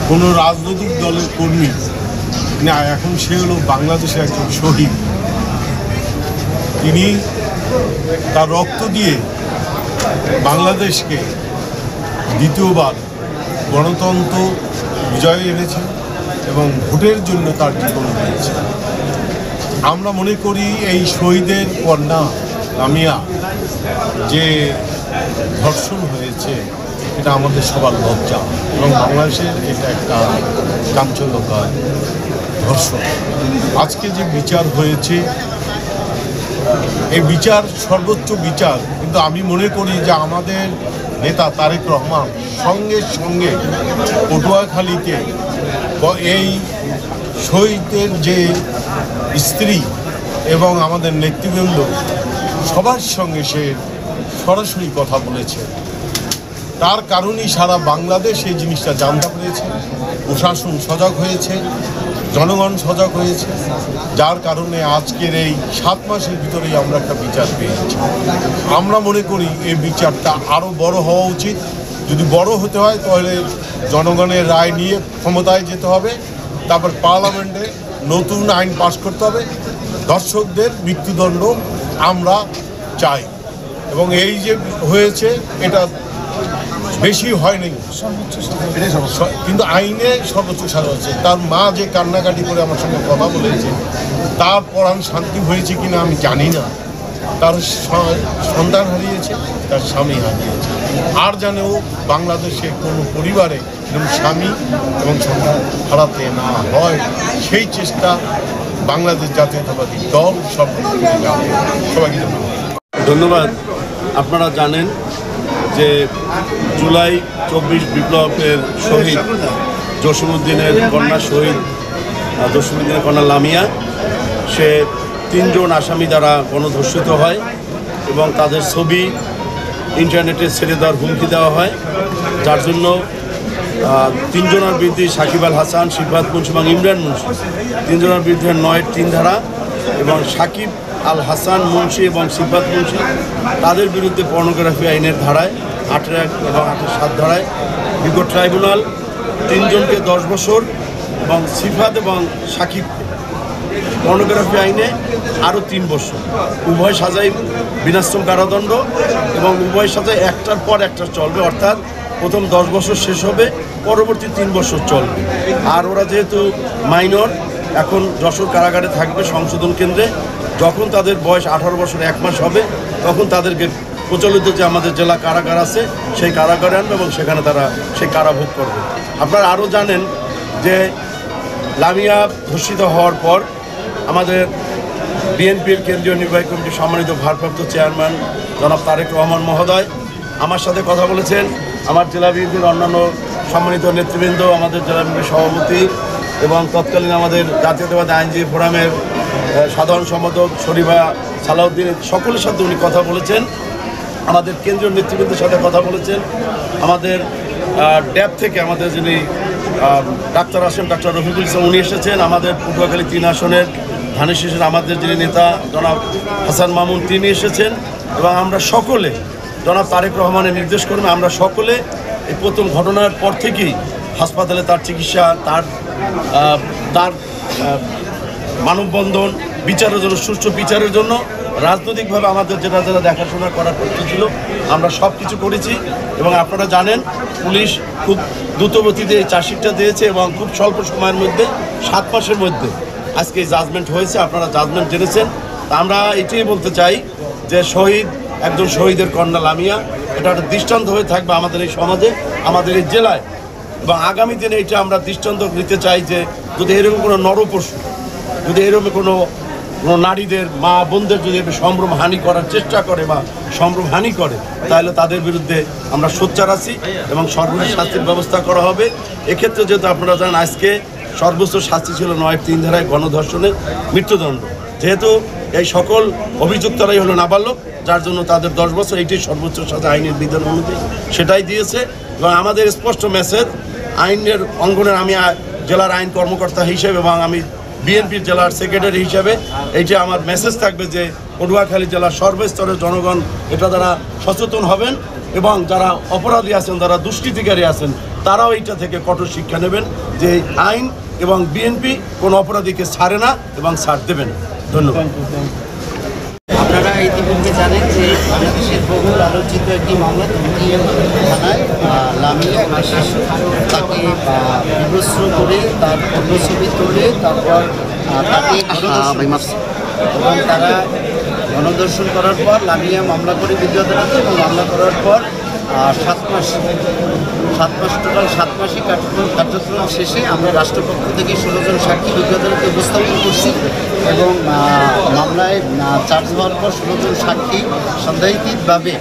কোনো রাজনৈতিক দলের কর্মী না, এখন সে হলো বাংলাদেশের একজন শহীদ। তিনি তার রক্ত দিয়ে বাংলাদেশকে দ্বিতীয়বার গণতন্ত্র বিজয় এনেছেন এবং ভোটের জন্য তার জীবন দিয়েছে। আমরা মনে করি এই শহীদের কন্যা লামিয়া যে ধর্ষণ হয়েছে এটা আমাদের সবার লজ্জা এবং বাংলাদেশের এটা একটা চাঞ্চল্যকর ধর্ষণ। আজকে যে বিচার হয়েছে এই বিচার সর্বোচ্চ বিচার, কিন্তু আমি মনে করি যে আমাদের নেতা তারেক রহমান সঙ্গে সঙ্গে পটুয়াখালীতে এই শহীদের যে স্ত্রী এবং আমাদের নেতৃবৃন্দ সবার সঙ্গে সে সরাসরি কথা বলেছে। তার কারণেই সারা বাংলাদেশ এই জিনিসটা জানতে পেরেছে, প্রশাসন সজাগ হয়েছে, জনগণ সজাগ হয়েছে, যার কারণে আজকের এই 7 মাসের ভিতরেই আমরা একটা বিচার পেয়েছি। আমরা মনে করি এই বিচারটা আরও বড় হওয়া উচিত। যদি বড় হতে হয় তাহলে জনগণের রায় নিয়ে ক্ষমতায় যেতে হবে, তারপর পার্লামেন্টে নতুন আইন পাস করতে হবে। ধর্ষকদের মৃত্যুদণ্ড আমরা চাই এবং এই যে হয়েছে এটা বেশি হয়নি, কিন্তু আইনে সর্বোচ্চ সাজা হয়েছে। তার মা যে কান্নাকাটি করে আমার সঙ্গে কথা বলেছে, তার পরাণ শান্তি হয়েছে কিনা আমি জানি না। তার সন্তান হারিয়েছে, তার স্বামী হারিয়েছে। আর জানেও বাংলাদেশে কোনো পরিবারে যেমন স্বামী এবং সন্তান হারাতে না হয় সেই চেষ্টা বাংলাদেশ জাতীয়তাবাদী দল সবাইকে ধন্যবাদ। আপনারা জানেন যে জুলাই 24 বিপ্লবের শহীদ জসীমউদ্দিনের কন্যা শহীদ জসীমউদ্দিনের কন্যা লামিয়া, সে 3 জন আসামি দ্বারা গণধর্ষিত হয় এবং তাদের ছবি ইন্টারনেটে ছেড়ে দেওয়ার হুমকি দেওয়া হয়, যার জন্য 3 জনের বিরুদ্ধে সাকিব আল হাসান, সিফাত মুন্সি এবং ইমরান মুন্সি 3 জনের বিরুদ্ধে 9-3 ধারা এবং সাকিব আল হাসান মুন্সি এবং সিফাত মুন্সি তাদের বিরুদ্ধে পর্নোগ্রাফি আইনের ধারায় 8-1 এবং 8-7 ধারায় বিজ্ঞ ট্রাইব্যুনাল 3 জনকে 10 বছর এবং সিফাত এবং সাকিবকে পর্নোগ্রাফি আইনে আরও 3 বছর, উভয় সাজাই বিনাশ্রম কারাদণ্ড এবং উভয় সাজায় একটার পর একটা চলবে, অর্থাৎ প্রথম 10 বছর শেষ হবে, পরবর্তী 3 বছর চলবে। আর ওরা যেহেতু মাইনর, এখন যশোর কারাগারে থাকবে সংশোধন কেন্দ্রে। যখন তাদের বয়স 18 বছর 1 মাস হবে তখন তাদেরকে প্রচলিত যে আমাদের জেলা কারাগার আছে সেই কারাগারে আনবে এবং সেখানে তারা সেই কারাভোগ করবে। আপনারা আরও জানেন যে লামিয়া ধর্ষিত হওয়ার পর আমাদের বিএনপির কেন্দ্রীয় নির্বাহী কমিটির সম্মানিত ভারপ্রাপ্ত চেয়ারম্যান জনাব তারেক রহমান মহোদয় আমার সাথে কথা বলেছেন। আমার জেলা বিএনপির অন্যান্য সম্মানিত নেতৃবৃন্দ, আমাদের জেলা বিএনপির সভাপতি এবং তৎকালীন আমাদের জাতীয়তাবাদী আইনজীবী ফোরামের সাধারণ সম্পাদক শরীফা সালাউদ্দিন, সকলের সাথে উনি কথা বলেছেন। আমাদের কেন্দ্রীয় নেতৃবৃন্দের সাথে কথা বলেছেন। আমাদের ড্যাব থেকে আমাদের যিনি ডাক্তার আসেন, ডাক্তার রফিকুল ইসলাম, উনি এসেছেন। আমাদের পটুয়াখালী 3 আসনের ধানের শীষের আমাদের যিনি নেতা জনাব হাসান মামুন, তিনি এসেছেন এবং আমরা সকলে জনাব তারেক রহমানের নির্দেশ করবে আমরা সকলে এই প্রথম ঘটনার পর থেকেই হাসপাতালে তার চিকিৎসা, তার মানববন্ধন, বিচারের জন্য, সুষ্ঠু বিচারের জন্য রাজনৈতিকভাবে আমাদের যেটা যেটা দেখাশোনা করার করতে ছিল আমরা সব কিছু করেছি। এবং আপনারা জানেন পুলিশ খুব দ্রুতগতিতে এই চার্জশিটটা দিয়েছে এবং খুব স্বল্প সময়ের মধ্যে 7 মাসের মধ্যে আজকে এই জাজমেন্ট হয়েছে। আপনারা জাজমেন্ট জেনেছেন। তা আমরা এটাই বলতে চাই যে শহীদ, একজন শহীদের কন্যা লামিয়া, এটা একটা দৃষ্টান্ত হয়ে থাকবে আমাদের এই সমাজে, আমাদের এই জেলায়, এবং আগামী দিনে এটা আমরা দৃষ্টান্ত নিতে চাই যে যদি এরকম কোনো নরপশু, যদি এরকম কোনো নারীদের, মা বোনদের যদি সম্ভ্রম হানি করার চেষ্টা করে বা সম্ভ্রম হানি করে, তাহলে তাদের বিরুদ্ধে আমরা সোচ্চার আছি এবং সর্বোচ্চ শাস্তির ব্যবস্থা করা হবে। এক্ষেত্রে যেহেতু আপনারা জানেন আজকে সর্বোচ্চ শাস্তি ছিল 9-3 ধারায় গণধর্ষণের মৃত্যুদণ্ড, যেহেতু এই সকল অভিযুক্তরাই হলো নাবালক, যার জন্য তাদের 10 বছর, এইটাই সর্বোচ্চ সাজা আইনের বিধান অনুযায়ী সেটাই দিয়েছে। এবং আমাদের স্পষ্ট মেসেজ আইনের অঙ্গনের, আমি জেলার আইন কর্মকর্তা হিসেবে এবং আমি বিএনপির জেলার সেক্রেটারি হিসেবে এইটা আমার মেসেজ থাকবে যে পটুয়াখালী জেলার সর্বস্তরের জনগণ এটা দ্বারা সচেতন হবেন এবং যারা অপরাধী আছেন, যারা দুষ্কৃতিকারী আছেন, তারাও এইটা থেকে কঠোর শিক্ষা নেবেন যে এই আইন এবং বিএনপি কোনো অপরাধীকে ছাড়ে না এবং ছাড় দেবে না। ধন্যবাদ। আপনারা ইতিমধ্যে জানেন যে বাংলাদেশের বহুল আলোচিত একটি মামলা তুর্কি থানায় লামিয়া একটা শিশু তাকে বিভস্ত্র করে তার ছবি তুলে তারপর তাকে এবং তারা গণধর্ষণ করার পর লামিয়া মামলা করে বিদ্যুৎ আদালতে এবং মামলা করার পর 7 মাস টোটাল 7 মাসে কার্যক্রম শেষে আমরা রাষ্ট্রপক্ষ থেকে 16 জন সাক্ষী বিদ্যুৎ আদালতে উপস্থাপন করছি এবং মামলায় চার্জ হওয়ার পর 16 জন সাক্ষী সন্দেহাতীতভাবে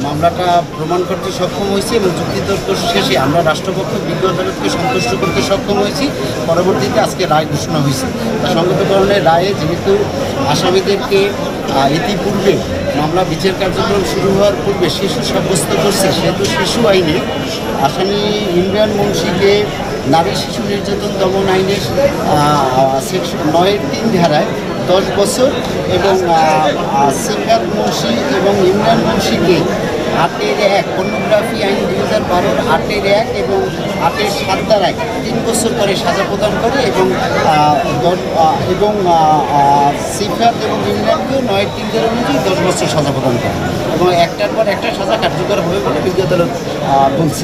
মামলাটা প্রমাণ করতে সক্ষম হয়েছে এবং যুক্তিতর্ক শেষে আমরা রাষ্ট্রপক্ষ বিজ্ঞ আদালতকে সন্তুষ্ট করতে সক্ষম হয়েছি। পরবর্তীতে আজকে রায় ঘোষণা হয়েছে। তা সংগতকরণের রায়ে যেহেতু আসামিদেরকে ইতিপূর্বে মামলা বিচার কার্যক্রম শুরু হওয়ার পূর্বে শিশু সাব্যস্ত করছে, সেহেতু শিশু আইনে আসামি ইমরান মুন্সিকে নারী শিশু নির্যাতন দমন আইনের সেকশন 9(3) ধারায় 10 বছর এবং সিফাত মুন্সি এবং ইমরান মুন্সিকে 8(1) পর্নোগ্রাফি আইন 2012 8(1) এবং 8(7) ধারায় 3 বছর করে সাজা প্রদান করে এবং সিফাত এবং ইমরানকেও 9(3) ধারা অনুযায়ী 10 বছর সাজা প্রদান করে এবং একটার পর একটা সাজা কার্যকর হবে বলে বিজ্ঞ আদালত বলছে।